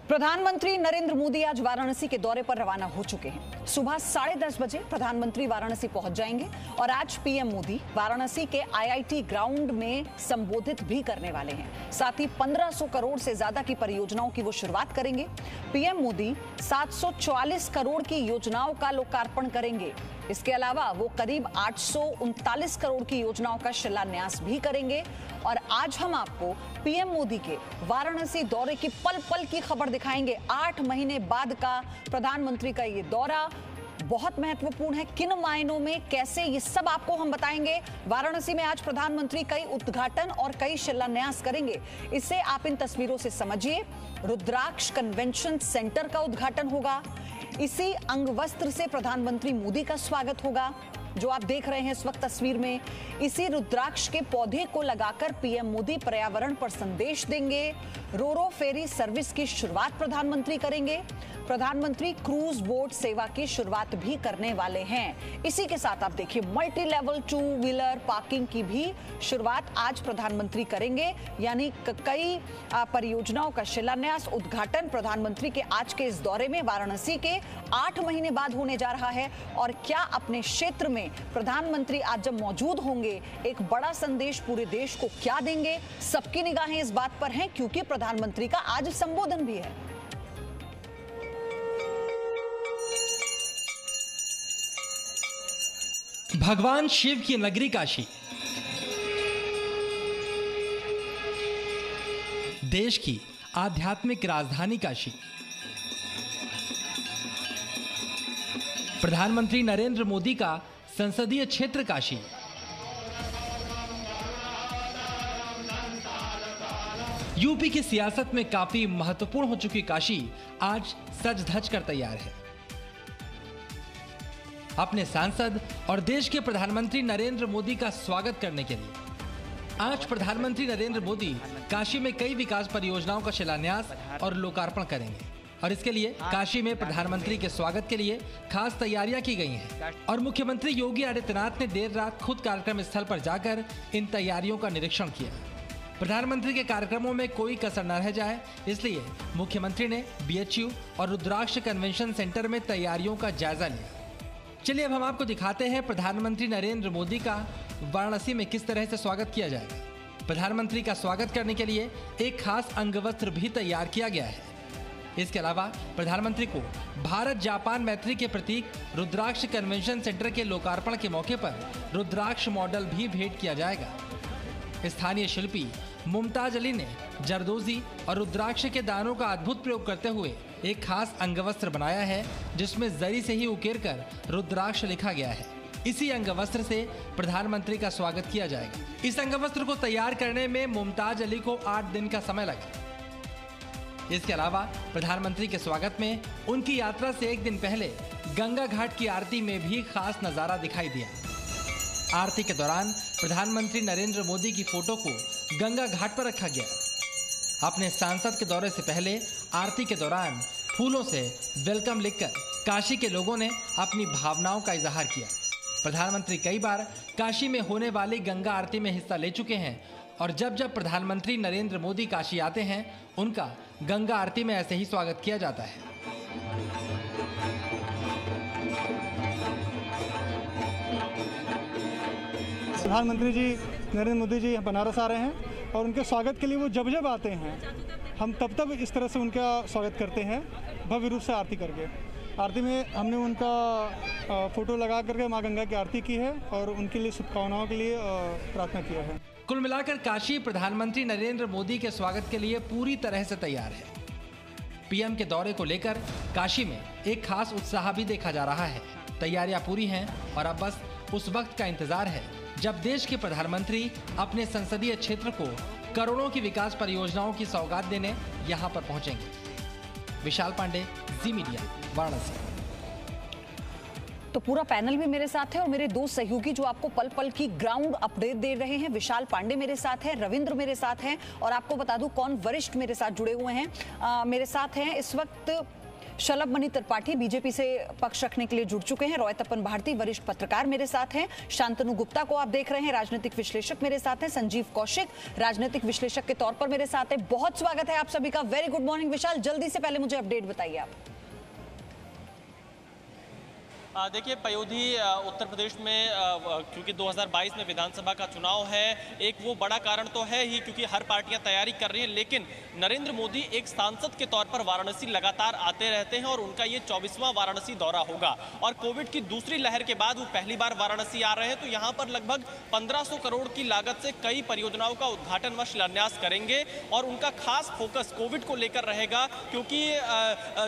प्रधानमंत्री नरेंद्र मोदी आज वाराणसी के दौरे पर रवाना हो चुके हैं। सुबह 10:30 बजे प्रधानमंत्री वाराणसी पहुंच जाएंगे और आज पीएम मोदी वाराणसी के आईआईटी ग्राउंड में संबोधित भी करने वाले हैं। साथ ही 1500 करोड़ से ज्यादा की परियोजनाओं की वो शुरुआत करेंगे। पीएम मोदी 744 करोड़ की योजनाओं का लोकार्पण करेंगे। इसके अलावा वो करीब 839 करोड़ की योजनाओं का शिलान्यास भी करेंगे। और आज हम आपको पीएम मोदी के वाराणसी दौरे की पल पल की खबर दिखाएंगे। 8 महीने बाद का प्रधानमंत्री का ये दौरा बहुत महत्वपूर्ण है। किन मायनों में, कैसे, ये सब आपको हम बताएंगे। वाराणसी में आज प्रधानमंत्री कई उद्घाटन और कई शिलान्यास करेंगे। इससे आप इन तस्वीरों से समझिए, रुद्राक्ष कन्वेंशन सेंटर का उद्घाटन होगा। इसी अंगवस्त्र से प्रधानमंत्री मोदी का स्वागत होगा, जो आप देख रहे हैं इस वक्त तस्वीर में। इसी रुद्राक्ष के पौधे को लगाकर पीएम मोदी पर्यावरण पर संदेश देंगे। रोरो फेरी सर्विस की शुरुआत प्रधानमंत्री करेंगे। प्रधानमंत्री क्रूज बोट सेवा की शुरुआत भी करने वाले हैं। इसी के साथ आप देखिए, मल्टी लेवल 2 व्हीलर पार्किंग की भी शुरुआत आज प्रधानमंत्री करेंगे। यानी कई परियोजनाओं का शिलान्यास, उद्घाटन प्रधानमंत्री के आज के इस दौरे में वाराणसी के 8 महीने बाद होने जा रहा है। और क्या अपने क्षेत्र में प्रधानमंत्री आज जब मौजूद होंगे, एक बड़ा संदेश पूरे देश को क्या देंगे, सबकी निगाहें इस बात पर हैं, क्योंकि प्रधानमंत्री का आज संबोधन भी है। भगवान शिव की नगरी काशी, देश की आध्यात्मिक राजधानी काशी, प्रधानमंत्री नरेंद्र मोदी का संसदीय क्षेत्र काशी, यूपी की सियासत में काफी महत्वपूर्ण हो चुकी काशी आज सज धज कर तैयार है। अपने सांसद और देश के प्रधानमंत्री नरेंद्र मोदी का स्वागत करने के लिए आज प्रधानमंत्री नरेंद्र मोदी काशी में कई विकास परियोजनाओं का शिलान्यास और लोकार्पण करेंगे। और इसके लिए काशी में प्रधानमंत्री के स्वागत के लिए खास तैयारियां की गई हैं। और मुख्यमंत्री योगी आदित्यनाथ ने देर रात खुद कार्यक्रम स्थल पर जाकर इन तैयारियों का निरीक्षण किया। प्रधानमंत्री के कार्यक्रमों में कोई कसर न रह जाए, इसलिए मुख्यमंत्री ने बीएचयू और रुद्राक्ष कन्वेंशन सेंटर में तैयारियों का जायजा लिया। चलिए अब हम आपको दिखाते हैं प्रधानमंत्री नरेंद्र मोदी का वाराणसी में किस तरह से स्वागत किया जाएगा। प्रधानमंत्री का स्वागत करने के लिए एक खास अंगवस्त्र भी तैयार किया गया है। इसके अलावा प्रधानमंत्री को भारत जापान मैत्री के प्रतीक रुद्राक्ष कन्वेंशन सेंटर के लोकार्पण के मौके पर रुद्राक्ष मॉडल भी भेंट किया जाएगा। स्थानीय शिल्पी मुमताज अली ने जरदोजी और रुद्राक्ष के दानों का अद्भुत प्रयोग करते हुए एक खास अंगवस्त्र बनाया है, जिसमें जरी से ही उकेरकर रुद्राक्ष लिखा गया है। इसी अंगवस्त्र से प्रधानमंत्री का स्वागत किया जाएगा। इस अंगवस्त्र को तैयार करने में मुमताज अली को 8 दिन का समय लगा। इसके अलावा प्रधानमंत्री के स्वागत में उनकी यात्रा से एक दिन पहले गंगा घाट की आरती में भी खास नजारा दिखाई दिया। आरती के दौरान प्रधानमंत्री नरेंद्र मोदी की फोटो को गंगा घाट पर रखा गया। अपने सांसद के दौरे से पहले आरती के दौरान फूलों से वेलकम लिखकर काशी के लोगों ने अपनी भावनाओं का इजहार किया। प्रधानमंत्री कई बार काशी में होने वाली गंगा आरती में हिस्सा ले चुके हैं और जब जब प्रधानमंत्री नरेंद्र मोदी काशी आते हैं, उनका गंगा आरती में ऐसे ही स्वागत किया जाता है। प्रधानमंत्री जी नरेंद्र मोदी जी बनारस आ रहे हैं और उनके स्वागत के लिए वो जब जब आते हैं, हम तब तब इस तरह से उनका स्वागत करते हैं, भव्य रूप से आरती करके। आरती में हमने उनका फोटो लगा करके माँ गंगा की आरती की है और उनके लिए शुभकामनाओं के लिए प्रार्थना किया है। कुल मिलाकर काशी प्रधानमंत्री नरेंद्र मोदी के स्वागत के लिए पूरी तरह से तैयार है। पीएम के दौरे को लेकर काशी में एक खास उत्साह भी देखा जा रहा है। तैयारियां पूरी हैं और अब बस उस वक्त का इंतजार है जब देश के प्रधानमंत्री अपने संसदीय क्षेत्र को करोड़ों की विकास परियोजनाओं की सौगात देने यहां पर पहुंचेंगे। विशाल पांडे, जी मीडिया, वाराणसी। तो पूरा पैनल भी मेरे साथ है और मेरे दो सहयोगी जो आपको पल पल की ग्राउंड अपडेट दे रहे हैं। विशाल पांडे मेरे साथ है, रविंद्र मेरे साथ हैं और आपको बता दूं कौन वरिष्ठ मेरे साथ जुड़े हुए हैं। मेरे साथ हैं इस वक्त शलभ मणि त्रिपाठी बीजेपी से पक्ष रखने के लिए जुड़ चुके हैं। रॉय तपन भारती वरिष्ठ पत्रकार मेरे साथ हैं। शांतनु गुप्ता को आप देख रहे हैं, राजनीतिक विश्लेषक मेरे साथ हैं। संजीव कौशिक राजनीतिक विश्लेषक के तौर पर मेरे साथ हैं। बहुत स्वागत है आप सभी का। वेरी गुड मॉर्निंग विशाल, जल्दी से पहले मुझे अपडेट बताइए आप। देखिए पयोधी, उत्तर प्रदेश में क्योंकि 2022 में विधानसभा का चुनाव है, एक वो बड़ा कारण तो है ही क्योंकि हर पार्टियां तैयारी कर रही हैं, लेकिन नरेंद्र मोदी एक सांसद के तौर पर वाराणसी लगातार आते रहते हैं और उनका ये 24वां वाराणसी दौरा होगा। और कोविड की दूसरी लहर के बाद वो पहली बार वाराणसी आ रहे हैं, तो यहाँ पर लगभग 1500 करोड़ की लागत से कई परियोजनाओं का उद्घाटन व शिलान्यास करेंगे और उनका खास फोकस कोविड को लेकर रहेगा, क्योंकि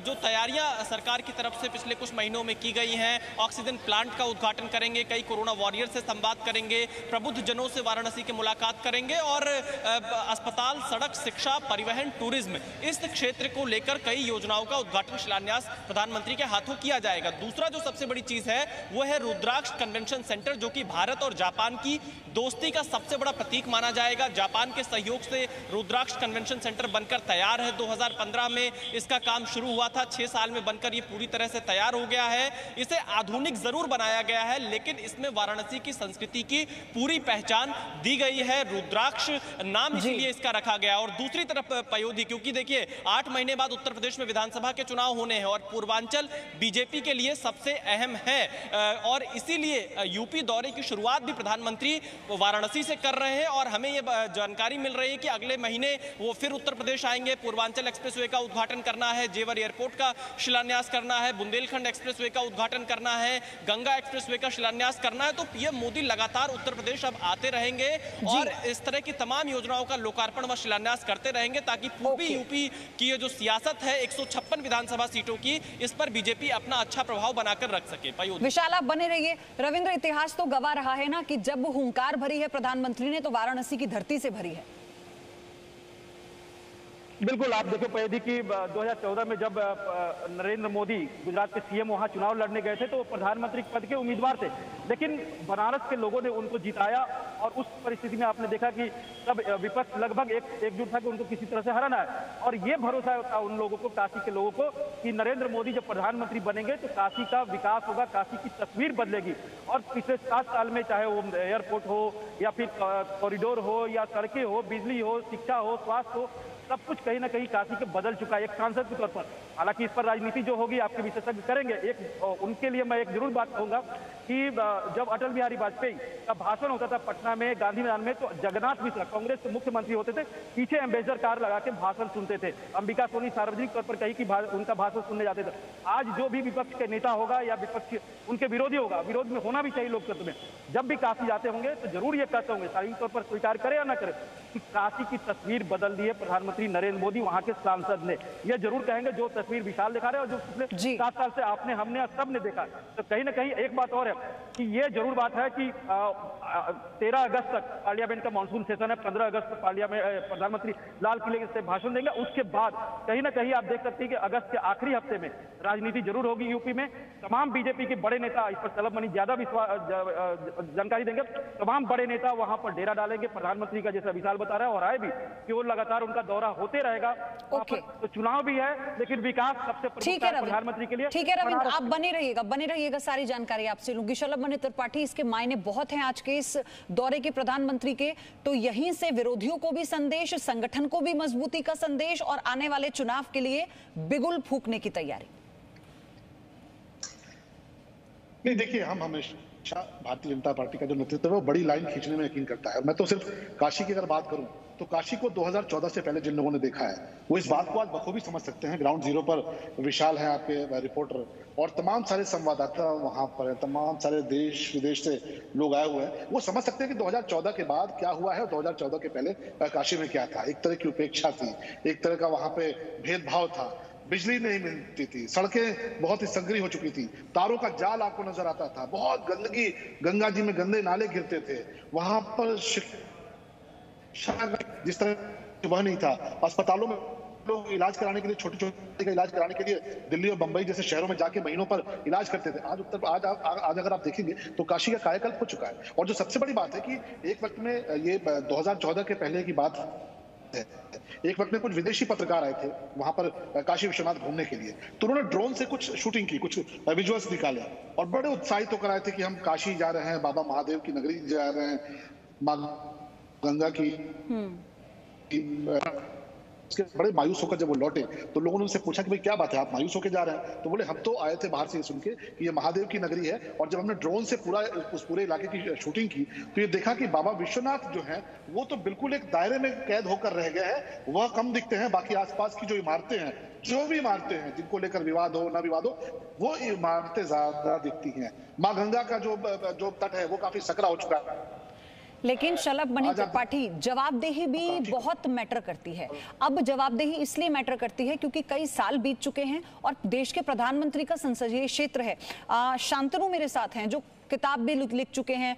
जो तैयारियां सरकार की तरफ से पिछले कुछ महीनों में की गई हैं, ऑक्सीजन प्लांट का उद्घाटन करेंगे, कई कोरोना वॉरियर से संवाद करेंगे, प्रबुद्ध जनों से वाराणसी की मुलाकात करेंगे और अस्पताल, सड़क, शिक्षा, परिवहन, टूरिज्म, इस क्षेत्र को लेकर कई योजनाओं का उद्घाटन शिलान्यास प्रधानमंत्री के हाथों किया जाएगा। दूसरा जो सबसे बड़ी चीज है वो है रुद्राक्ष कन्वेंशन सेंटर, जो कि भारत और जापान की दोस्ती का सबसे बड़ा प्रतीक माना जाएगा। जापान के सहयोग से रुद्राक्ष कन्वेंशन सेंटर बनकर तैयार है। 2015 में इसका काम शुरू हुआ था, 6 साल में बनकर ये पूरी तरह से तैयार हो गया है। इसे आधुनिक जरूर बनाया गया है, लेकिन इसमें वाराणसी की संस्कृति की पूरी पहचान दी गई है। रुद्राक्ष नाम इसीलिए इसका रखा गया। और दूसरी तरफ पयोधी, क्योंकि देखिए 8 महीने बाद उत्तर प्रदेश में विधानसभा के चुनाव होने हैं और पूर्वांचल बीजेपी के लिए सबसे अहम है और इसीलिए यूपी दौरे की शुरुआत भी प्रधानमंत्री वाराणसी से कर रहे हैं। और हमें ये जानकारी मिल रही है कि अगले महीने वो फिर उत्तर प्रदेश आएंगे। पूर्वांचल एक्सप्रेसवे का उद्घाटन करना है, जेवर एयरपोर्ट का शिलान्यास करना है, बुंदेलखंड एक्सप्रेसवे का उद्घाटन करना है, गंगा एक्सप्रेसवे का शिलान्यास करना है। तो पीएम मोदी लगातार उत्तर प्रदेश अब आते रहेंगे और इस तरह की तमाम योजनाओं का लोकार्पण व शिलान्यास करते रहेंगे, ताकि पूर्वी यूपी की ये जो सियासत है 156 विधानसभा सीटों की, इस पर बीजेपी अपना अच्छा प्रभाव बनाकर रख सके। विशाल आप बने रहिए। रविंद्र, इतिहास तो गवाह रहा है ना कि जब हुंकार भरी है प्रधानमंत्री ने तो वाराणसी की धरती से भरी है। बिल्कुल, आप देखो पयोधी की 2014 में जब नरेंद्र मोदी गुजरात के सीएम वहां चुनाव लड़ने गए थे तो प्रधानमंत्री पद के उम्मीदवार थे, लेकिन बनारस के लोगों ने उनको जिताया और उस परिस्थिति में आपने देखा कि सब विपक्ष लगभग एकजुट था कि उनको किसी तरह से हराना है। और ये भरोसा था उन लोगों को, काशी के लोगों को, कि नरेंद्र मोदी जब प्रधानमंत्री बनेंगे तो काशी का विकास होगा, काशी की तस्वीर बदलेगी। और पिछले 7 साल में चाहे वो एयरपोर्ट हो या फिर कॉरिडोर हो या सड़कें हो, बिजली हो, शिक्षा हो, स्वास्थ्य हो, सब कुछ कहीं ना कहीं काशी के बदल चुका है एक सांसद के तौर पर। हालांकि इस पर राजनीति जो होगी आपके विशेषज्ञ करेंगे। एक उनके लिए मैं एक जरूर बात कहूंगा कि जब अटल बिहारी वाजपेयी का भाषण होता था पटना में गांधी मैदान में, तो जगन्नाथ मिश्रा कांग्रेस के मुख्यमंत्री होते थे, पीछे एम्बेसडर कार लगा के भाषण सुनते थे। अंबिका सोनी सार्वजनिक तौर पर कही कि उनका भाषण सुनने जाते थे। आज जो भी विपक्ष के नेता होगा या विपक्ष उनके विरोधी होगा, विरोध में होना भी चाहिए लोकतंत्र में, जब भी काशी जाते होंगे तो जरूर ये कहते होंगे, शारीरिक तौर पर स्वीकार करे या ना करे, कि काशी की तस्वीर बदल दी है प्रधानमंत्री नरेंद्र मोदी, वहां के सांसद ने। ये जरूर कहेंगे जो तस्वीर विशाल दिखा रहे हैं और जो पिछले 7 साल से आपने, हमने, सब ने देखा। तो कहीं ना कहीं एक बात और है कि ये जरूर बात है कि 13 अगस्त तक पार्लियामेंट का मानसून सेशन है, 15 अगस्त तक पार्लियामेंट प्रधानमंत्री लाल किले से भाषण देंगे। उसके बाद कहीं ना कहीं आप देख सकते हैं कि अगस्त के आखिरी हफ्ते में राजनीति जरूर होगी यूपी में। तमाम बीजेपी के बड़े नेता, इस पर शलभ मणि ज्यादा जानकारी देंगे, तमाम बड़े नेता वहां पर डेरा डालेंगे प्रधानमंत्री का, जैसा विशाल बता रहा है। और आए भी कि वो लगातार उनका दौरा होते रहेगा। तो चुनाव भी है लेकिन विकास सबसे प्रधानमंत्री के लिए। ठीक है रविंद्र, आप बने रहिएगा, सारी जानकारी आपसे लूंगी। शलभ मणि त्रिपाठी, इसके मायने बहुत हैं आज के इस दौरे के प्रधानमंत्री के। तो यहीं से विरोधियों को भी संदेश, संगठन को भी मजबूती का संदेश और आने वाले चुनाव के लिए बिगुल फूंकने की तैयारी। नहीं, देखिए, हम हमेशा भारतीय जनता पार्टी का जो नेतृत्व है वो बड़ी लाइन खींचने में यकीन करता है। मैं तो सिर्फ काशी की अगर बात करूं तो काशी को 2014 से पहले जिन लोगों ने देखा है वो इस बात को आज बखूबी समझ सकते हैं। ग्राउंड जीरो पर विशाल है, आपके रिपोर्टर, और तमाम सारे संवाददाता वहां पर है, तमाम सारे देश विदेश से लोग आए हुए हैं। वो समझ सकते हैं कि 2014 के बाद क्या हुआ है और 2014 के पहले काशी में क्या था। एक तरह की उपेक्षा थी, एक तरह का वहां पे भेदभाव था, बिजली नहीं मिलती थी, सड़कें बहुत ही संकरी हो चुकी थी, तारों का जाल आपको नजर आता था, बहुत गंदगी, गंगा जी में गंदे नाले गिरते थे, वहां पर जिस तरह वह नहीं था। अस्पतालों में लोग इलाज कराने के लिए, छोटे छोटे का इलाज कराने के लिए दिल्ली और बंबई जैसे शहरों में जाके महीनों पर इलाज करते थे। आज अगर आप देखेंगे तो काशी का कायाकल्प हो चुका है। और जो सबसे बड़ी बात है कि एक वक्त में ये 2014 के पहले की बात एक वक्त में कुछ विदेशी पत्रकार आए थे वहां पर काशी विश्वनाथ घूमने के लिए, तो उन्होंने ड्रोन से कुछ शूटिंग की, कुछ विजुअल्स निकाले और बड़े उत्साहित होकर आए थे कि हम काशी जा रहे हैं, बाबा महादेव की नगरी जा रहे हैं, माँ गंगा की। उसके बड़े मायूस होकर जब वो लौटे तो लोगों ने उनसे पूछा कि भाई क्या बात है, आप मायूस होकर जा रहे हैं? तो बोले हम तो आए थे बाहर से सुन के कि ये महादेव की नगरी है, और जब हमने ड्रोन से उस पूरे इलाके की शूटिंग की तो ये देखा कि बाबा विश्वनाथ जो है वो तो बिल्कुल एक दायरे में कैद होकर रह गए हैं, वह कम दिखते हैं, बाकी आसपास की जो इमारतें हैं, जो भी इमारतें हैं जिनको लेकर विवाद हो ना विवाद हो, वो इमारतें ज्यादा दिखती हैं। माँ गंगा का जो तट है वो काफी सकरा हो चुका है। लेकिन शलभ मणि त्रिपाठी, जवाबदेही भी बहुत मैटर करती है। अब जवाबदेही इसलिए मैटर करती है क्योंकि कई साल बीत चुके हैं और देश के प्रधानमंत्री का संसदीय क्षेत्र है। शांतनु मेरे साथ हैं जो किताब भी लिख चुके हैं,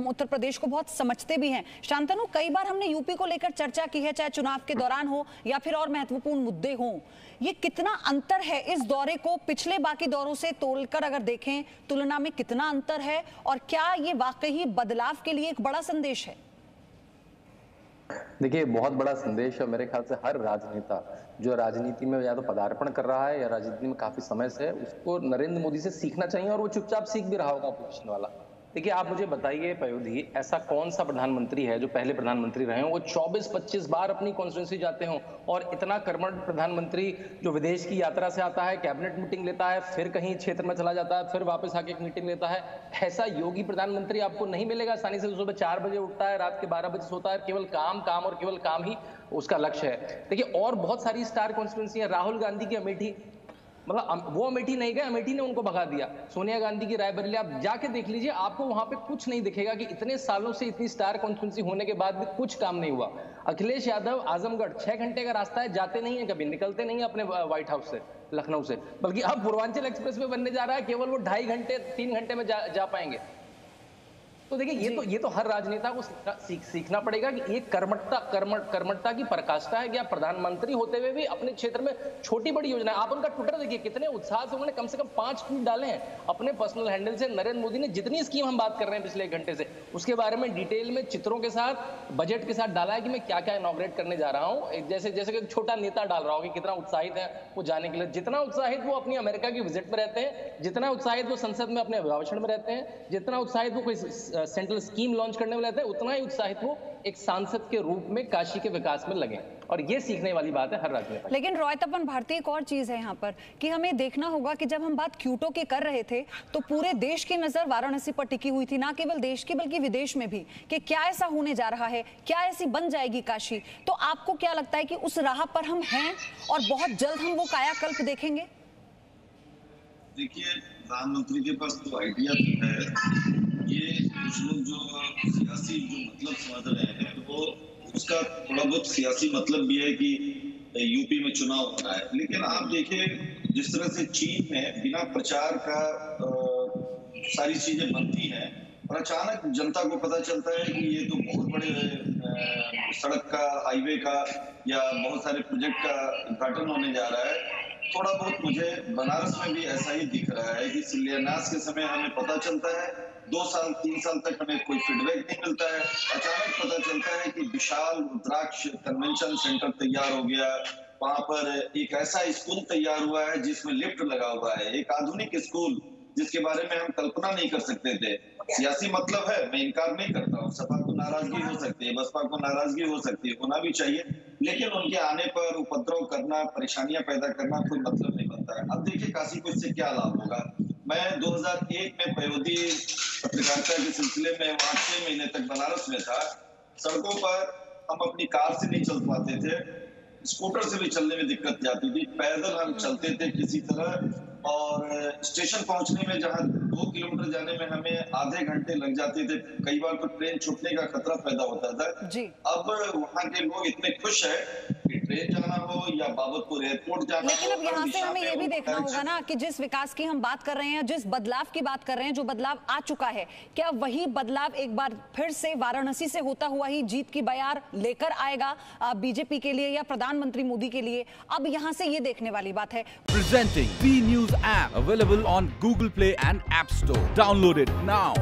उत्तर प्रदेश को बहुत समझते भी हैं। शांतनु, कई बार हमने यूपी को लेकर चर्चा की है, चाहे चुनाव के दौरान हो या फिर और महत्वपूर्ण मुद्दे हों। ये कितना अंतर है इस दौरे को पिछले बाकी दौरों से तोलकर अगर देखें, तुलना में कितना अंतर है, और क्या ये वाकई बदलाव के लिए एक बड़ा संदेश है? देखिए, बहुत बड़ा संदेश है। मेरे ख्याल से हर राजनेता जो राजनीति में या तो पदार्पण कर रहा है या राजनीति में काफी समय से, उसको नरेंद्र मोदी से सीखना चाहिए, और वो चुपचाप सीख भी रहा होगा अपोजिशन वाला। देखिए, आप मुझे बताइए पयोधी, ऐसा कौन सा प्रधानमंत्री है जो पहले प्रधानमंत्री रहे हो वो 24-25 बार अपनी कॉन्स्टिट्यूंसी जाते हो, और इतना कर्मठ प्रधानमंत्री जो विदेश की यात्रा से आता है, कैबिनेट मीटिंग लेता है, फिर कहीं क्षेत्र में चला जाता है, फिर वापस आके एक मीटिंग लेता है। ऐसा योगी प्रधानमंत्री आपको नहीं मिलेगा। आसानी से सुबह 4 बजे उठता है, रात के 12 बजे सोता है, केवल काम काम और केवल काम ही उसका लक्ष्य है। देखिए, और बहुत सारी स्टार कॉन्स्टिट्यूंसी है। राहुल गांधी की अमेठी, मतलब वो अमेठी नहीं गए, अमेठी ने उनको भगा दिया। सोनिया गांधी की रायबरेली, आप जाके देख लीजिए, आपको वहां पे कुछ नहीं दिखेगा कि इतने सालों से इतनी स्टार कॉन्स्टिट्यूंसी होने के बाद भी कुछ काम नहीं हुआ। अखिलेश यादव आजमगढ़ 6 घंटे का रास्ता है, जाते नहीं है, कभी निकलते नहीं है अपने व्हाइट हाउस से, लखनऊ से, बल्कि अब पूर्वांचल एक्सप्रेस वे बनने जा रहा है, केवल वो 2.5 घंटे 3 घंटे में जा पाएंगे। तो देखिए, ये तो हर राजनेता को सीखना पड़ेगा कि ये कर्मठता की पराकाष्ठा है कि आप प्रधानमंत्री होते हुए भी अपने क्षेत्र में छोटी बड़ी योजना। आप उनका ट्विटर देखिए, कितने उत्साह से उन्होंने कम से कम 5 ट्वीट डाले हैं अपने पर्सनल हैंडल से। नरेंद्र मोदी ने जितनी स्कीम हम बात कर रहे हैं पिछले 1 घंटे से, उसके बारे में डिटेल में चित्रों के साथ, बजट के साथ डाला है कि मैं क्या क्या इनॉग्रेट करने जा रहा हूँ। जैसे कि एक छोटा नेता डाल रहा हो कि कितना उत्साहित है वो जाने के लिए। जितना उत्साहित वो अपनी अमेरिका की विजिट में रहते हैं, जितना उत्साहित वो संसद में अपने अभिभाषण में रहते हैं, जितना उत्साहित वो कोई सेंट्रल स्कीम लॉन्च करने में रहते हैं, उतना ही उत्साहित वो एक सांसद के रूप में काशी के विकास में लगे। और ये सीखने वाली बात है हर राजनेता। लेकिन रॉय तपन भारती, एक और चीज है यहाँ पर कि हमें देखना होगा कि जब हम बात क्यूटो की कर रहे थे तो पूरे देश की नजर वाराणसी पर टिकी हुई थी, ना केवल देश की बल्कि विदेश में भी, कि क्या ऐसा होने जा रहा है, क्या ऐसी बन जाएगी काशी। तो आपको क्या लगता है कि उस राह पर हम हैं और बहुत जल्द हम वो कायाकल्प देखेंगे? देखिए, प्रधानमंत्री के पास तो आइडिया तो है, ये कुछ लोग जो सियासी जो मतलब समझ रहे हैं वो उसका थोड़ा बहुत सियासी मतलब भी है कि यूपी में चुनाव होना है। लेकिन आप देखिए, जिस तरह से चीन में बिना प्रचार का सारी चीजें बनती हैं और अचानक जनता को पता चलता है कि ये तो बहुत बड़े सड़क का, हाईवे का या बहुत सारे प्रोजेक्ट का उद्घाटन होने जा रहा है। थोड़ा बहुत मुझे बनारस में भी ऐसा ही दिख रहा है कि शिलान्यास के समय हमें पता चलता है, 2 साल 3 साल तक हमें कोई फीडबैक नहीं मिलता है, अचानक पता चलता है कि विशाल रुद्राक्ष कन्वेंशन सेंटर तैयार हो गया, वहां पर एक ऐसा स्कूल तैयार हुआ है जिसमें लिफ्ट लगा हुआ है, एक आधुनिक स्कूल जिसके बारे में हम कल्पना नहीं कर सकते थे। सियासी मतलब है, मैं इनकार नहीं करता हूँ, सपा को नाराजगी हो सकती है, बसपा को नाराजगी हो सकती है, होना भी चाहिए, लेकिन उनके आने पर उपद्रव करना, परेशानियां पैदा करना कोई मतलब नहीं बनता है। अब देखिए काशी को इससे क्या लाभ होगा। मैं 2001 में पयोधी पत्रकारिता के सिलसिले में वहां 6 महीने तक बनारस में था। सड़कों पर हम अपनी कार से नहीं चल पाते थे, स्कूटर से भी चलने में दिक्कत जाती थी, पैदल हम चलते थे किसी तरह, और स्टेशन पहुंचने में जहां 2 किलोमीटर जाने में हमें आधे घंटे लग जाते थे, कई बार तो ट्रेन छूटने का खतरा पैदा होता था जी। अब वहां के लोग इतने खुश है कि ट्रेन जाना हो या बाबतपुर एयरपोर्ट जाना। लेकिन अब यहाँ से हमें ये भी देखना होगा ना कि जिस विकास की हम बात कर रहे हैं, जिस बदलाव की बात कर रहे हैं, जो बदलाव आ चुका है, क्या वही बदलाव एक बार फिर से वाराणसी से होता हुआ ही जीत की बयार लेकर आएगा बीजेपी के लिए या प्रधानमंत्री मोदी के लिए? अब यहाँ से ये देखने वाली बात है। Presenting B News app available on Google Play and App Store. Download it now.